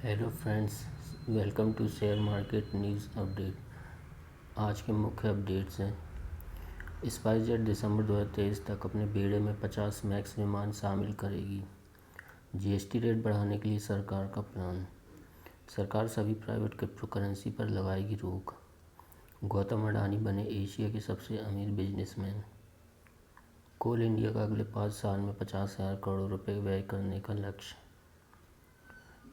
Hello friends, welcome to share market news update. आज के मुख्य अपडेट्स हैं। स्पाइसजेट दिसंबर 2023 तक अपने बेड़े में 50 मैक्स विमान शामिल करेगी। जीएसटी रेट बढ़ाने के लिए सरकार का प्लान। सरकार सभी प्राइवेट क्रिप्टो करेंसी पर लगाएगी रोक। गौतम अडानी बने एशिया के सबसे अमीर बिजनेसमैन। कोल इंडिया का अगले 5 साल में 50,000 करोड़ रुपए व्यय करने का लक्ष्य।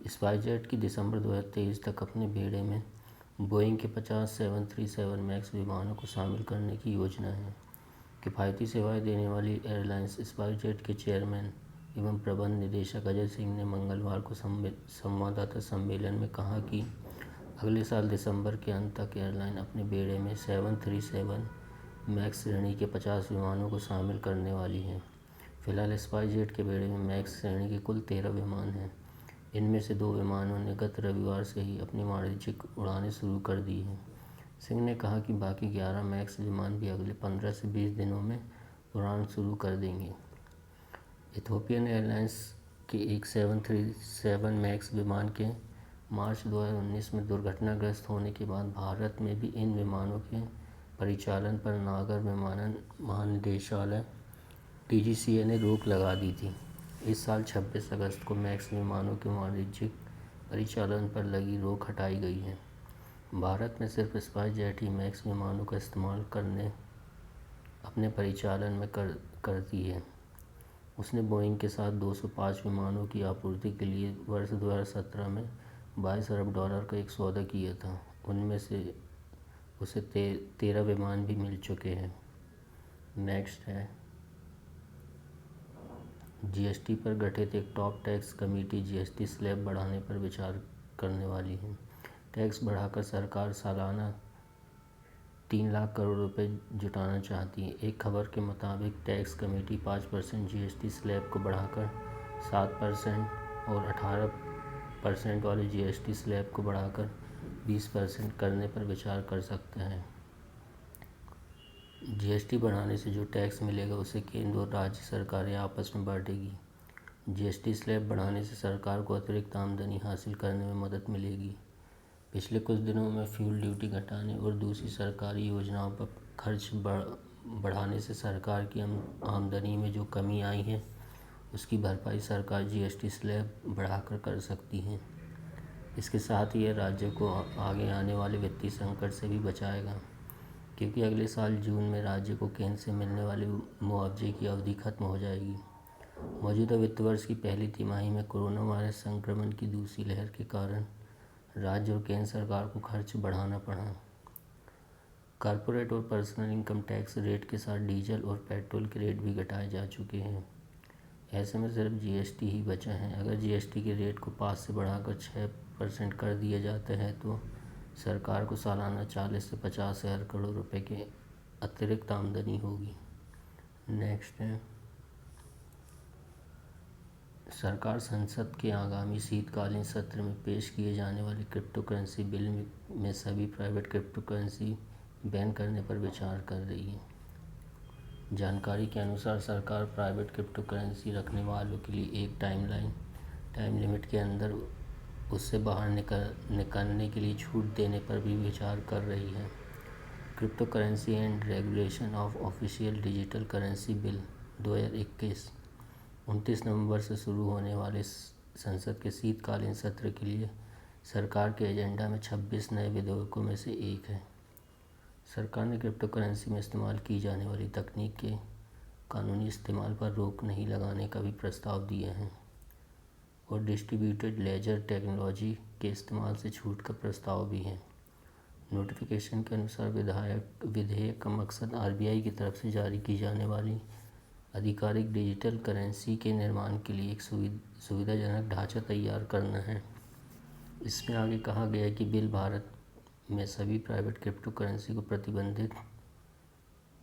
स्पाइसजेट की दिसंबर 2023 तक अपने बेड़े में बोइंग के 50 737 मैक्स विमानों को शामिल करने की योजना है। किफ़ायती सेवाएं देने वाली एयरलाइंस स्पाइसजेट के चेयरमैन एवं प्रबंध निदेशक अजय सिंह ने मंगलवार को संवाददाता सम्मेलन में कहा कि अगले साल दिसंबर के अंत तक एयरलाइन अपने बेड़े में 737 मैक्स श्रेणी के 50 विमानों को शामिल करने वाली है। फिलहाल स्पाइसजेट के बेड़े में मैक्स श्रेणी के कुल 13 विमान हैं। इनमें से 2 विमानों ने गत रविवार से ही अपनी वाणिज्यिक उड़ानें शुरू कर दी हैं। सिंह ने कहा कि बाकी 11 मैक्स विमान भी अगले 15 से 20 दिनों में उड़ान शुरू कर देंगे। इथियोपियन एयरलाइंस के एक 737 मैक्स विमान के मार्च 2019 में दुर्घटनाग्रस्त होने के बाद भारत में भी इन विमानों के परिचालन पर नागर विमानन महानिदेशालय DGCA ने रोक लगा दी थी। इस साल 26 अगस्त को मैक्स विमानों के वाणिज्यिक परिचालन पर लगी रोक हटाई गई है। भारत में सिर्फ स्पाइसजेट ही मैक्स विमानों का इस्तेमाल करने अपने परिचालन में करती है। उसने बोइंग के साथ 205 विमानों की आपूर्ति के लिए वर्ष 2017 में $22 अरब का एक सौदा किया था। उनमें से उसे 13 विमान भी मिल चुके हैं। नेक्स्ट है, जीएसटी पर गठित एक top tax committee GST slab बढ़ाने पर विचार करने वाली है। टैक्स बढ़ाकर सरकार सालाना 3 लाख करोड़ रुपए जुटाना चाहती है। एक खबर के मुताबिक टैक्स कमेटी 5% जीएसटी स्लैब को बढ़ाकर 7% और 18% वाले जीएसटी स्लैब को बढ़ाकर 20% करने पर विचार कर सकता है। जीएसटी बढ़ाने से जो टैक्स मिलेगा उसे केंद्र और राज्य सरकारें आपस में बांटेगी। जीएसटी स्लैब बढ़ाने से सरकार को अतिरिक्त आमदनी हासिल करने में मदद मिलेगी। पिछले कुछ दिनों में फ्यूल ड्यूटी घटाने और दूसरी सरकारी योजनाओं पर खर्च बढ़ाने से सरकार की आमदनी में जो कमी आई है उसकी भरपाई सरकार जीएसटी स्लैब बढ़ाकर कर सकती है। इसके साथ ही यह राज्यों को आगे आने वाले वित्तीय संकट से भी बचाएगा, क्योंकि अगले साल जून में राज्य को केंद्र से मिलने वाले मुआवजे की अवधि खत्म हो जाएगी। मौजूदा वित्त वर्ष की पहली तिमाही में कोरोना वायरस संक्रमण की दूसरी लहर के कारण राज्य और केंद्र सरकार को खर्च बढ़ाना पड़ा। कॉरपोरेट और पर्सनल इनकम टैक्स रेट के साथ डीजल और पेट्रोल के रेट भी घटाए जा चुके हैं। ऐसे में सिर्फ जीएसटी ही बचा है। अगर जीएसटी के रेट को 5 से बढ़ाकर 6% कर दिया जाता है तो सरकार को सालाना 40 से 50 हज़ार करोड़ रुपए के अतिरिक्त आमदनी होगी। नेक्स्ट है, सरकार संसद के आगामी शीतकालीन सत्र में पेश किए जाने वाले क्रिप्टो करेंसी बिल में सभी प्राइवेट क्रिप्टो करेंसी बैन करने पर विचार कर रही है। जानकारी के अनुसार सरकार प्राइवेट क्रिप्टो करेंसी रखने वालों के लिए एक टाइम लिमिट के अंदर उससे बाहर निकलने के लिए छूट देने पर भी विचार कर रही है। Crypto currency and regulation of official digital currency bill 2021 29 नवंबर से शुरू होने वाले संसद के शीतकालीन सत्र के लिए सरकार के एजेंडा में 26 नए विधेयकों में से एक है। सरकार ने क्रिप्टो करेंसी में इस्तेमाल की जाने वाली तकनीक के कानूनी इस्तेमाल पर रोक नहीं लगाने का भी प्रस्ताव दिया है और डिस्ट्रीब्यूटेड लेजर टेक्नोलॉजी के इस्तेमाल से छूट का प्रस्ताव भी है। नोटिफिकेशन के अनुसार विधेयक का मकसद आरबीआई की तरफ से जारी की जाने वाली आधिकारिक डिजिटल करेंसी के निर्माण के लिए एक सुविधाजनक ढांचा तैयार करना है। इसमें आगे कहा गया है कि बिल भारत में सभी प्राइवेट क्रिप्टो करेंसी को प्रतिबंधित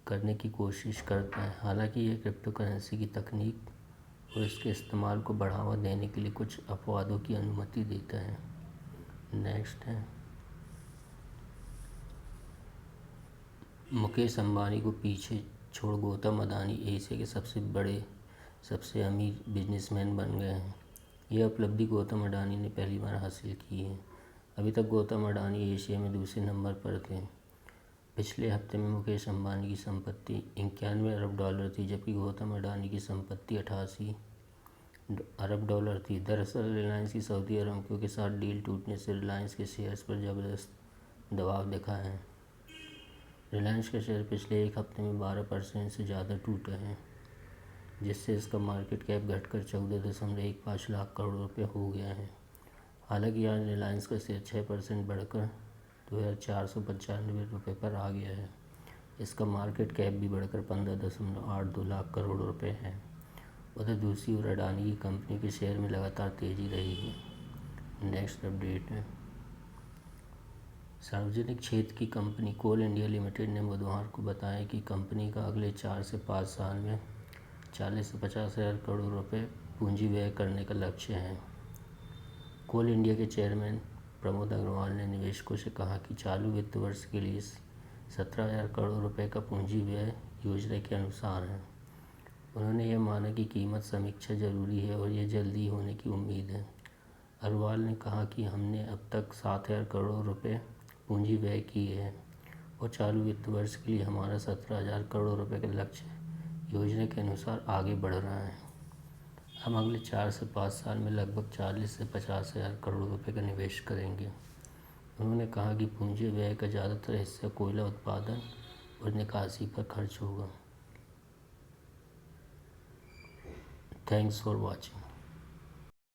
करने की कोशिश करता है। हालांकि यह क्रिप्टो करेंसी की तकनीक और इसके इस्तेमाल को बढ़ावा देने के लिए कुछ अपवादों की अनुमति देता है। नेक्स्ट है, मुकेश अंबानी को पीछे छोड़ गौतम अडानी एशिया के सबसे अमीर बिजनेसमैन बन गए हैं। यह उपलब्धि गौतम अडानी ने पहली बार हासिल की है। अभी तक गौतम अडानी एशिया में दूसरे नंबर पर थे। पिछले हफ्ते में मुकेश अंबानी की संपत्ति 91 अरब डॉलर थी, जबकि गौतम अडानी की संपत्ति 88 अरब डॉलर थी। दरअसल रिलायंस की सऊदी अरामको के साथ डील टूटने से रिलायंस के शेयर्स पर ज़बरदस्त दबाव दिखा है। रिलायंस का शेयर पिछले एक हफ्ते में 12% से ज़्यादा टूटा है, जिससे इसका मार्केट कैप घटकर 14.15 लाख करोड़ रुपए हो गया है। हालांकि आज रिलायंस का शेयर 6% बढ़कर 2,495 रुपये पर आ गया है। इसका मार्केट कैप भी बढ़कर 15.82 लाख करोड़ रुपए है। उधर दूसरी ओर अडानी की कंपनी के शेयर में लगातार तेज़ी रही है। नेक्स्ट अपडेट है, सार्वजनिक क्षेत्र की कंपनी कोल इंडिया लिमिटेड ने बुधवार को बताया कि कंपनी का अगले 4 से 5 साल में 40 से 50 हज़ार करोड़ रुपए पूंजी व्यय करने का लक्ष्य है। कोल इंडिया के चेयरमैन प्रमोद अग्रवाल ने निवेशकों से कहा कि चालू वित्त वर्ष के लिए 17,000 करोड़ रुपए का पूंजी व्यय योजना के अनुसार है। उन्होंने यह माना कि कीमत समीक्षा जरूरी है और यह जल्दी होने की उम्मीद है। अग्रवाल ने कहा कि हमने अब तक 7,000 करोड़ रुपए पूंजी व्यय किए हैं और चालू वित्त वर्ष के लिए हमारा 17,000 करोड़ रुपए का लक्ष्य योजना के अनुसार आगे बढ़ रहा है। हम अगले 4 से 5 साल में लगभग 40 से 50 हज़ार करोड़ रुपए का निवेश करेंगे। उन्होंने कहा कि पूंजी व्यय का ज़्यादातर हिस्सा कोयला उत्पादन और निकासी पर खर्च होगा। Thanks for watching.